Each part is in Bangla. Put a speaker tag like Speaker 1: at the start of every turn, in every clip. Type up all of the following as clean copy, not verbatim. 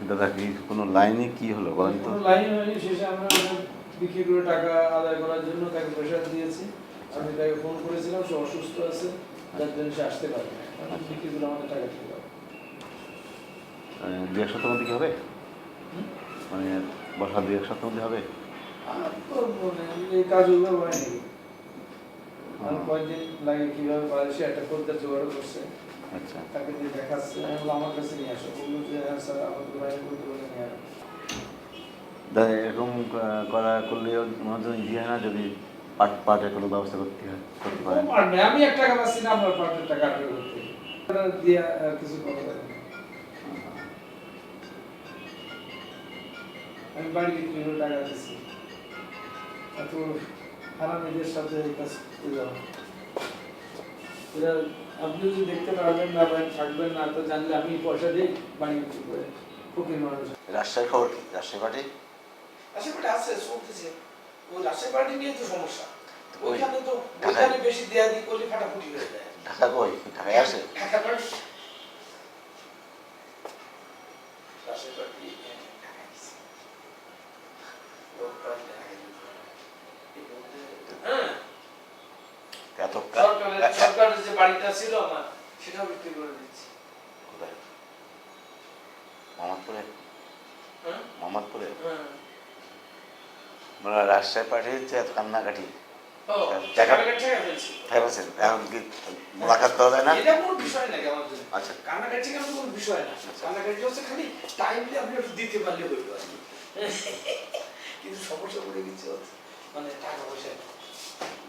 Speaker 1: দাদা কি কোনো লাইনে কি হলো বলেন তো?
Speaker 2: কোনো লাইন হয়নি, শেষে আমরা বিক্রি করে টাকা আদায় করার জন্য তাকে প্রেশার দিয়েছি। আমি তাকে ফোন করেছিলাম, সে অসুস্থ আছে, যার জন্য সে আসতে পারে না। কারণ বিক্রি করে আমাদের টাকা ঠিক হবে।
Speaker 1: দু এক সপ্তাহের মধ্যে কি হবে? মানে বর্ষা দু এক সপ্তাহের মধ্যে হবে?
Speaker 2: আর তো মানে এই কাজ ওইভাবে হয় নাকি? আর কয়েকদিন লাগে কীভাবে পারে, সে একটা খদ্দের জোগাড় করছে।
Speaker 1: আচ্ছা,
Speaker 2: তাকে দিয়ে দেখাচ্ছে, আমি বললাম আমার কাছে নিয়ে আসো। বললো যে হ্যাঁ স্যার, আমাদের বাইরে করতে বলে নিয়ে আসো।
Speaker 1: দাদা এরকম করলেও মনে হচ্ছে ইজি হয় না যদি পার্টের কোনো ব্যবস্থা করতে পারেন?
Speaker 2: আমি 1 টাকা পাচ্ছি না, আমার পার্টের টাকা আটকে করতে দিয়ে কিছু করা যাবে না। আমি বাড়ি বিক্রি করে টাকা দিচ্ছি, এত হারামিদের সাথে এই কাজ করতে যাওয়া। এরা আপনি যদি দেখতে পারবেন না বা থাকবেন না, তো জানলে আমি পয়সা দিই বাড়ি বিক্রি করে ফকির মানুষ।
Speaker 1: রাজশাহী খবর কি? রাজশাহী পার্টি
Speaker 2: রাজশাহী আছে চলতেছে, ওই রাজশাহী পার্টি নিয়ে তো সমস্যা।
Speaker 1: ওই
Speaker 2: ওইখানে তো
Speaker 1: ঢাকায়
Speaker 2: ওইখানে বেশি দেয়া দিয়ে করলে ফাটাফুটি হয়ে যায়।
Speaker 1: ঢাকা কই? ঢাকায় আসে?
Speaker 2: ঢাকা পার্টি রাজশাহী পার্টি ঢাকায় গেছে। হ্যাঁ,
Speaker 1: এত
Speaker 2: সরকারের যে বাড়িটা ছিল আমার, সেটাও বিক্রি করে দিচ্ছি।
Speaker 1: কোথায়? মোহাম্মদপুরে?
Speaker 2: হ্যাঁ
Speaker 1: মোহাম্মদপুরে?
Speaker 2: হ্যাঁ।
Speaker 1: মানে রাজশাহী পার্টি হচ্ছে এত কান্নাকাটি।
Speaker 2: ও,
Speaker 1: টাকা
Speaker 2: টাকা ফেলছি।
Speaker 1: ফেলেছেন এখন কি মোলাকাত করা যায় না?
Speaker 2: এটা কোনো বিষয় না আমার জন্য।
Speaker 1: আচ্ছা,
Speaker 2: কান্নাকাটি কেন কোনো বিষয় না। কান্নাকাটি হচ্ছে খালি টাইমলি আপনি একটু দিতে পারলে হইল আর কি। কিন্তু সমস্যা পড়ে গেছে হচ্ছে মানে টাকা পয়সা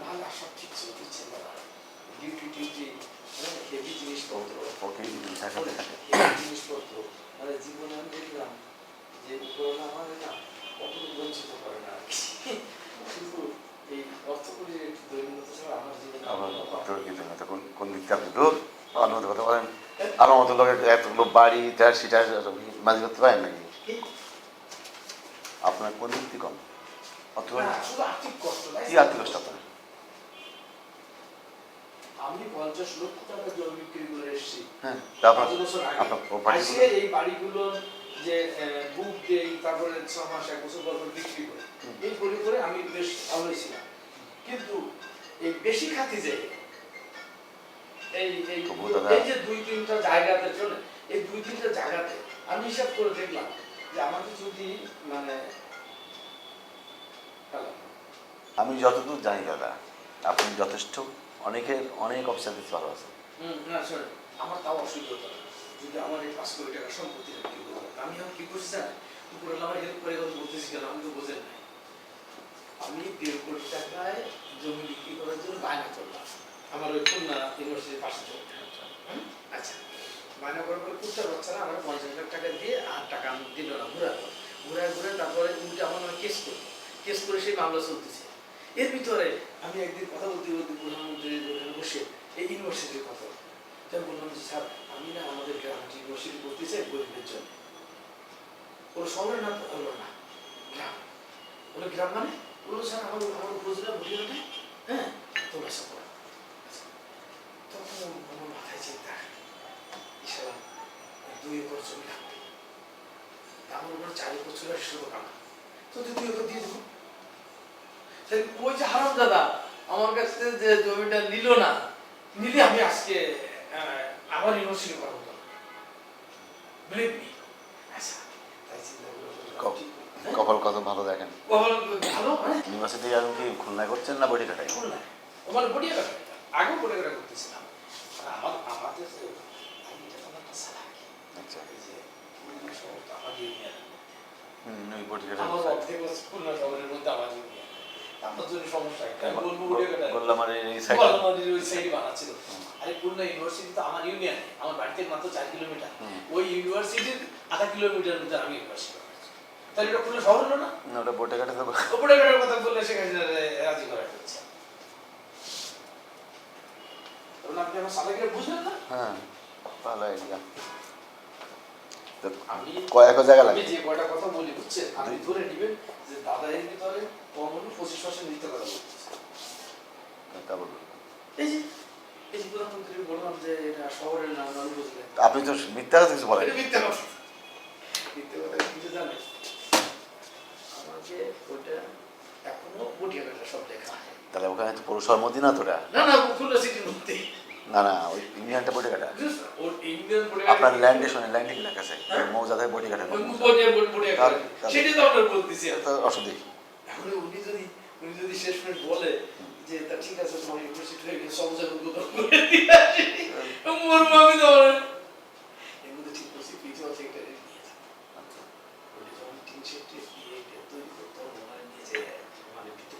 Speaker 2: নাহলে আর সব ঠিক ছিল, দিচ্ছে না। ডিউটি টিউটি, হেভি জিনিসপত্র,
Speaker 1: ওকে ঢাকাতে থাকে।
Speaker 2: হেভি জিনিসপত্র, মানে জীবনে আমি দেখলাম যে করোনা আমাদের না কখনো বঞ্চিত করে না আর কি। কিন্তু এই অর্থকরীর একটু দৈনন্দিন ছাড়া আমার জীবনে
Speaker 1: আবার ডক্টর কিন্তু না তখন কোন দিকটা আপনি দূর অনুমতি করতে পারেন? আমার মতো লোকের এতগুলো বাড়ি তার সেটা মাঝে করতে পারেন নাকি? আপনার কোন দিক থেকে কম? অথবা
Speaker 2: না, শুধু আর্থিক কষ্ট।
Speaker 1: কি আর্থিক কষ্ট আপনার?
Speaker 2: আমি 50 লক্ষ টাকা জমি বিক্রি করে এসেছি।
Speaker 1: হ্যাঁ, তারপর
Speaker 2: 5 বছর আগে।
Speaker 1: আপনার প্রপার্টি
Speaker 2: আজকে এই বাড়িগুলো যে বুক দেই, তারপরে 6 মাস 1 বছর পর বিক্রি করি, এই করে আমি বেশ ভালোই ছিলাম। কিন্তু এই বেশি খাতি যে এই এই এই যে 2-3টা জায়গাতে চলে, এই 2-3টা জায়গাতে আমি হিসাব করে দেখলাম যে আমাকে যদি মানে
Speaker 1: আমি যতদূর জানি দাদা আপনি যথেষ্ট অনেক অফিসার দিতে ভালো আছে।
Speaker 2: না স্যার, আমার তাও অসুবিধা হতো যদি আমার এই 5 কোটি টাকা সম্পত্তি বিক্রি করতে। আমি এখন কি করছি স্যার, উপরে আমার হেল্প করে কথা বলতেছি কেন, আমি তো বোঝেন নাই। আমি 1.5 কোটি টাকায় জমি বিক্রি করার জন্য বায়না করলাম আমার ওই খুলনা ইউনিভার্সিটির পাশে জমি। আচ্ছা, বায়না করার পরে কুত্তার বাচ্চারা আমার 50 লাখ টাকা দিয়ে আর টাকা আমি দিল না, ঘুরে তারপরে উল্টে আমার নামে কেস করে সেই মামলা চলতেছে। এর ভিতরে আমি একদিন কথা বলতে প্রধানমন্ত্রীর ওখানে বসে এই ইউনিভার্সিটির কথা তাই বললাম যে স্যার, আমি না আমাদের গ্রামটি ইউনিভার্সিটি করতেছে গরিবের জন্য। ওর শহরের নাম হলো না, গ্রাম। বলে গ্রাম মানে? বললো স্যার আমার উপজেলা বলিয়ানে, হ্যাঁ তোমরা সব করো। তখন আমার মাথায় চিন্তা, ইসলাম 2 একর জমি লাগবে, আমার উপরে 4 একর ছিল শুধু কানা, তো 2 একর দিয়ে দেবো। ওই যে হারাম দাদা আমার কাছ থেকে যে জমিটা নিল না, নিলে আমি আজকে আমার ইউনিভার্সিটি করা হতো না। Believe me. আচ্ছা, তাই চিন্তা করে
Speaker 1: কপাল কত ভালো দেখেন।
Speaker 2: ভালো মানে
Speaker 1: ইউনিভার্সিটি এখন কি খুলনায় করছেন না বটিকাটায়?
Speaker 2: খুলনায়। আমার বটিয়াঘাটা, আগেও বটিয়াঘাটা করতেছিলাম। আমাদের
Speaker 1: আচ্ছা,
Speaker 2: এই যে খুলনা শহর তো আমার ইউনিয়ন,
Speaker 1: ওই বটিকাটা
Speaker 2: আমার অর্ধেক খুলনা শহরের মধ্যে আমার ইউনিয়ন। আমার জন্য সমস্যা একটা, আমি বলবো বটিয়াঘাটা
Speaker 1: গোল্লামারির এই সাইড
Speaker 2: ওই সাইডে বানাচ্ছিল। আরে খুলনা ইউনিভার্সিটি তো আমার ইউনিয়নে, আমার বাড়ি থেকে মাত্র 4 কিলোমিটার। ওই ইউনিভার্সিটির আধা কিলোমিটার মধ্যে আমি ইউনিভার্সিটি। তাহলে এটা খুলনা শহর হলো না?
Speaker 1: ওটা বটিকাটা তো
Speaker 2: বটিয়াঘাটার কথা বললে সেখানে রাজি করা হচ্ছে। আপনি আমার সালাকে বুঝলেন না?
Speaker 1: হ্যাঁ, ভালো আইডিয়া।
Speaker 2: আমি
Speaker 1: কয়েক জায়গা লাগে।
Speaker 2: আমি যে কয়টা কথা বলি বুঝছেন, আপনি ধরে নেবেন যে দাদা এর ভিতরে কম হলো 25% নিতে কথা বলতেছে।
Speaker 1: তা বলুন।
Speaker 2: এই যে প্রধানমন্ত্রী বললাম যে এটা শহরের নাম, আমি বুঝলেন
Speaker 1: আপনি তো মিথ্যা কথা কিছু বলেন।
Speaker 2: এটা মিথ্যা কথা। মিথ্যা কথা যে ওইটা এখনো বটিয়াঘাটা সব দেখা হয়।
Speaker 1: তাহলে ওখানে তো পৌরসভার মধ্যে না তোরা?
Speaker 2: না না খুলনা সিটির মধ্যে।
Speaker 1: না না, ওই ইউনিয়নটা বটিঘাটা।
Speaker 2: ওর ইন্ডিয়ান
Speaker 1: আপনার ল্যান্ডে শুনে ল্যান্ডে কি লেখা আছে? মৌজা থেকে বটিঘাটা।
Speaker 2: সেটাই তো আপনার বলতেছি।
Speaker 1: তো অসুবিধা
Speaker 2: এখন উনি যদি শেষ মিনিট বলে যে তা ঠিক আছে তোমার ইউনিভার্সিটি হয়ে গেছে সব জায়গায় উদ্বোধন করে দিয়ে আসি, মোর মামি তো এর মধ্যে ঠিক করছি প্রিন্সিপাল সেক্রেটারি নিয়ে যাবে। ওটা যখন টিন শেড দিয়ে তৈরি করতে হবে ওনারা নিয়ে যে মানে ভিত্তি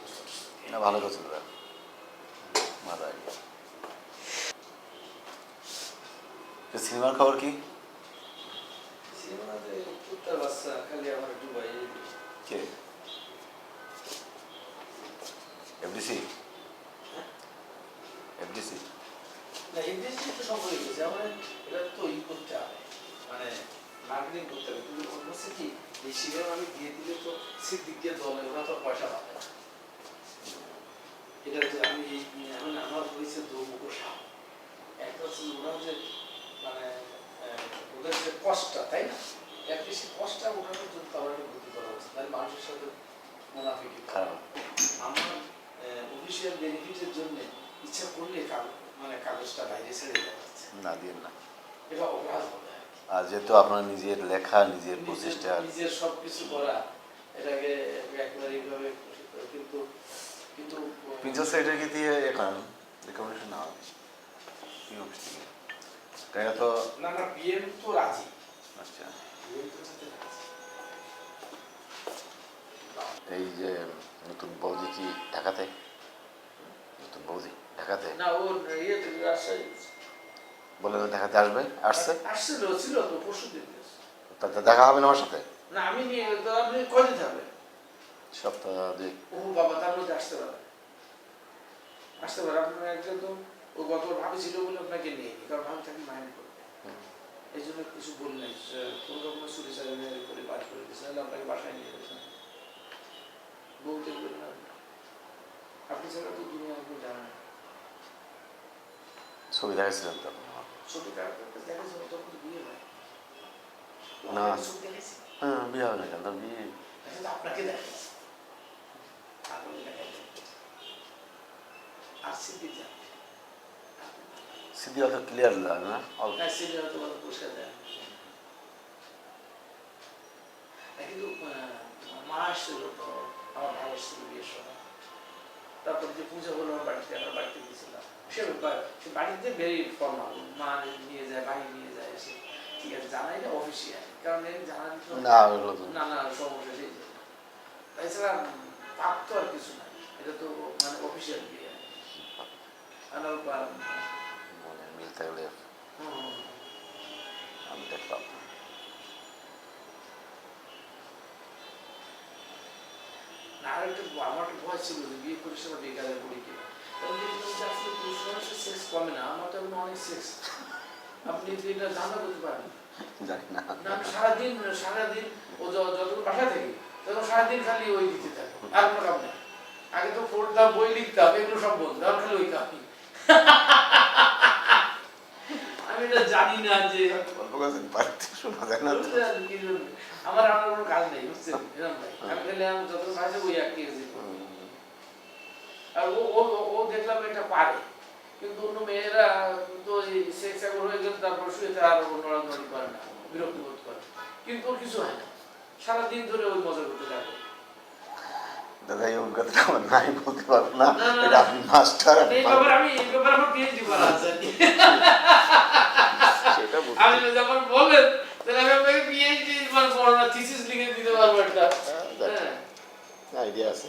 Speaker 1: না, ভালো করছে দাদা, ভালো আইডিয়া। সিনেমার খবর কি?
Speaker 2: সিনেমাতে কুত্তার বাচ্চা খালি আমার ডুবাই
Speaker 1: কে? এফডিসি? এফডিসি
Speaker 2: না ইন্ডাস্ট্রি তো সব হয়ে গেছে। আমার এটা তো করতে হবে, মানে মার্কেটিং করতে হবে। কিন্তু ওর হচ্ছে কি এই সিনেমা আমি দিয়ে দিলে তো সিদ্দিক দিয়ে দলে ওরা তো পয়সা পাবে না। এটা যে আমি এখন আমার হয়েছে দৌমুখ সাপ একটা হচ্ছে ওরা যে মানে ওদের যে কষ্টটা তাই না, একটা সে কষ্টটা ওঠানোর জন্য তারা বুদ্ধি করা উচিত, তাহলে মানুষের সাথে মুনাফিকি খারাপ। আমার অফিসিয়াল বেনিফিটের জন্য ইচ্ছা করলে মানে কাগজটা বাইরে ছেড়ে দেওয়া যাচ্ছে
Speaker 1: না, দিয়ে না।
Speaker 2: এটা অপরাধ হবে।
Speaker 1: আর যেহেতু আপনার নিজের লেখা, নিজের প্রচেষ্টা,
Speaker 2: নিজের সবকিছু করা, এটাকে একেবারে এইভাবে কিন্তু কিন্তু
Speaker 1: প্রিন্সিপাল সেক্রেটারিকে দিয়ে এখন রেকমেন্ডেশন না কি অফিস থেকে? এটা তো
Speaker 2: না না বিএম তো রাজি।
Speaker 1: আচ্ছা,
Speaker 2: বিএম তো যেতে রাজি।
Speaker 1: এই যে নতুন বৌদি কি ঢাকাতে? নতুন বৌদি ঢাকাতে?
Speaker 2: না ওর ইয়েতে রাজশাহী
Speaker 1: বলে ঢাকাতে আসবে, আসছে?
Speaker 2: আসছিল ছিল তো পরশু দিন।
Speaker 1: তাতে দেখা হবে না আমার সাথে?
Speaker 2: না আমি নিয়ে তো আপনি কয় দিতে হবে?
Speaker 1: সপ্তাহ দুই।
Speaker 2: ও বাবা তার মধ্যে আসতে পারে, আসতে পারে। আপনার একজন তো ও গত ভাবি ছিল বলে আপনাকে নিয়ে নি, কারণ ভাবি তাকে মাইন্ড করবে, এই জন্য কিছু বলি নাই। কোন রকমের চুরি চারি করে বাদ করে দিয়েছে, নাহলে আপনাকে বাসায় নিয়ে গেছেন বলতে বলবেন না। আপনি ছাড়া তো দুনিয়া কেউ জানে না।
Speaker 1: ছবি দেখাচ্ছিলেন তো আপনি?
Speaker 2: ছবি দেখাচ্ছে তখন বিয়ে হয়
Speaker 1: না।
Speaker 2: ছবি দেখেছি।
Speaker 1: হ্যাঁ, বিয়ে হবে না কেন? তার বিয়ে
Speaker 2: আপনাকে দেখাচ্ছে আর সিদ্ধি যান
Speaker 1: সিদ্ধি অত ক্লিয়ার লাগে না, অল্প।
Speaker 2: সিদ্ধি হয়তো পুরস্কার দেয়। কিন্তু মা আসছিল তো, আমার ভাই আসছিল বিয়ের সময়। তারপর যে পুজো হলো আমার বাড়িতে, আমরা বাড়িতে গেছিলাম। সে বাড়িতে ভেরি ফর্মাল, মা নিয়ে যায়, ভাই নিয়ে যায়, এসে ঠিক আছে জানাই না অফিসিয়াল, কারণ জানাই তো নানা সমস্যা সেই জন্য। এছাড়া পাপ তো আর কিছু নাই, এটা তো মানে অফিসিয়াল বিয়ে।
Speaker 1: মনে মিল থাকলে আমি দেখলাম।
Speaker 2: না আর একটা আমার একটা ভয় ছিল যে বিয়ে করিস আবার বেকারের করি কিনা, কারণ আসলে পুরুষ মানুষের সেক্স কমে না, আমার তো এখন অনেক সেক্স। আপনি এটা জানা করতে পারেন
Speaker 1: জানি না।
Speaker 2: সারাদিন ও যতক্ষণ বাসা থেকে তখন সারাদিন খালি ওই দিতে থাকে, আর কোনো কাম নেই। আগে তো পড়তাম, বই লিখতাম, এগুলো সব বন্ধ, আর খালি ওই কামি। আমি এটা জানি না যে
Speaker 1: শোনা যায় না।
Speaker 2: আমার কোনো কাজ নেই, বুঝছেন? এরকম ভাই আমি খালি যতক্ষণ বাসা ওই একটি আর ও দেখলাম এটা পারে, কিন্তু অন্য মেয়েরা তো সেক্স একবার হয়ে গেল তারপর শুয়ে আর নড়ানড়ি করে না, বিরক্ত বোধ করে, কিন্তু ওর কিছু হয় না, সারাদিন ধরে ওই মজা করতে থাকে।
Speaker 1: দাদা এই অভিজ্ঞতাটা আমার নাই, বলতে পারবো না। এটা আপনি মাস্টার।
Speaker 2: এই ব্যাপারে আমার পিএইচডি করা আছে। আমি যখন বলেন তাহলে আমি আপনাকে পিএইচডি মানে পড়ানো থিসিস লিখে দিতে পারবো একটা।
Speaker 1: আইডিয়া আছে।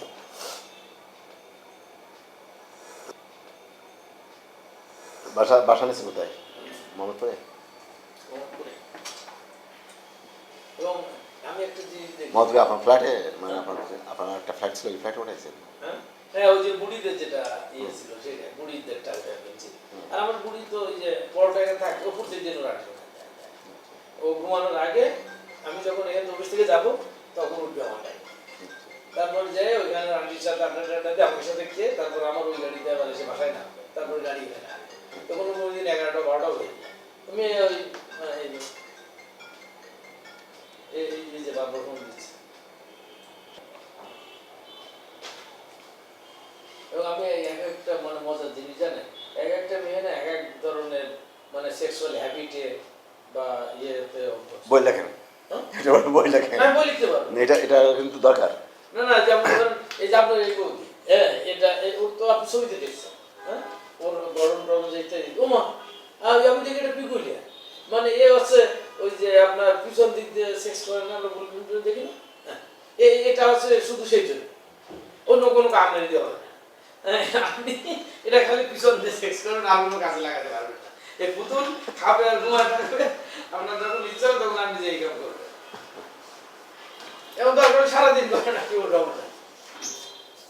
Speaker 1: বাসা নিচ্ছে কোথায় মনে পড়ে?
Speaker 2: এবং আমি একটা জিনিস দেখি
Speaker 1: মনে আপনার ফ্ল্যাটে, মানে আপনার একটা ফ্ল্যাট ছিল, ওই ফ্ল্যাটে উঠেছেন?
Speaker 2: হ্যাঁ ওই যে বুড়িদের যেটা ইয়ে ছিল সেটা বুড়িদের টাকা পেয়েছি। আর আমার বুড়ি তো ওই যে বড় টাকা থাকে ও প্রত্যেক দিন রাখবে, ও ঘুমানোর আগে আমি যখন এখানে অফিস থেকে যাবো তখন উঠবে আমার টাইম, তারপর যাই ওইখানে আন্টির সাথে আড্ডা আমার সাথে খেয়ে তারপর আমার ওই গাড়িতে আবার এসে বাসায় নামবে, তারপর গাড়ি এখানে আসবে, তখন ওই দিন 11টা 12টা হয়ে যায়। তুমি ওই এই যে বারবার ফোন দিচ্ছি
Speaker 3: এক একটা মানে মজার জিনিস জানে, এক একটা মেয়ে না এক এক ধরনের মানে সেক্সুয়াল হ্যাবিটে বা ইয়েতে অভ্যস্ত।
Speaker 1: বই লেখেন,
Speaker 3: হ্যাঁ?
Speaker 1: এটা বই লেখেন,
Speaker 3: আমি বই লিখতে পারবো।
Speaker 1: এটা এটা কিন্তু দরকার।
Speaker 3: না না, যেমন ধরেন এই যে আপনার এই বৌদি, হ্যাঁ এটা ওর তো আপনি ছবিতে দেখছেন, হ্যাঁ ওর গরম টরম যেতে ওমা আমি দেখি এটা পিকুলিয়া, মানে এ হচ্ছে ওই যে আপনার পিছন দিক দিয়ে সেক্স করে না, আমরা দেখি না, হ্যাঁ এটা হচ্ছে শুধু সেই জন্য, অন্য কোনো কামে দেওয়া হয় না। আপনি এটা খালি পিছন দিয়ে সেক্স করেন, আর কোনো কাজে লাগাতে পারবেন না। এই পুতুল খাবে আর ঘুমায় থাকবে, আপনার যখন ইচ্ছা হবে তখন আপনি যে এই কাম করবেন। এবং দরকার সারাদিন করে না কি ওর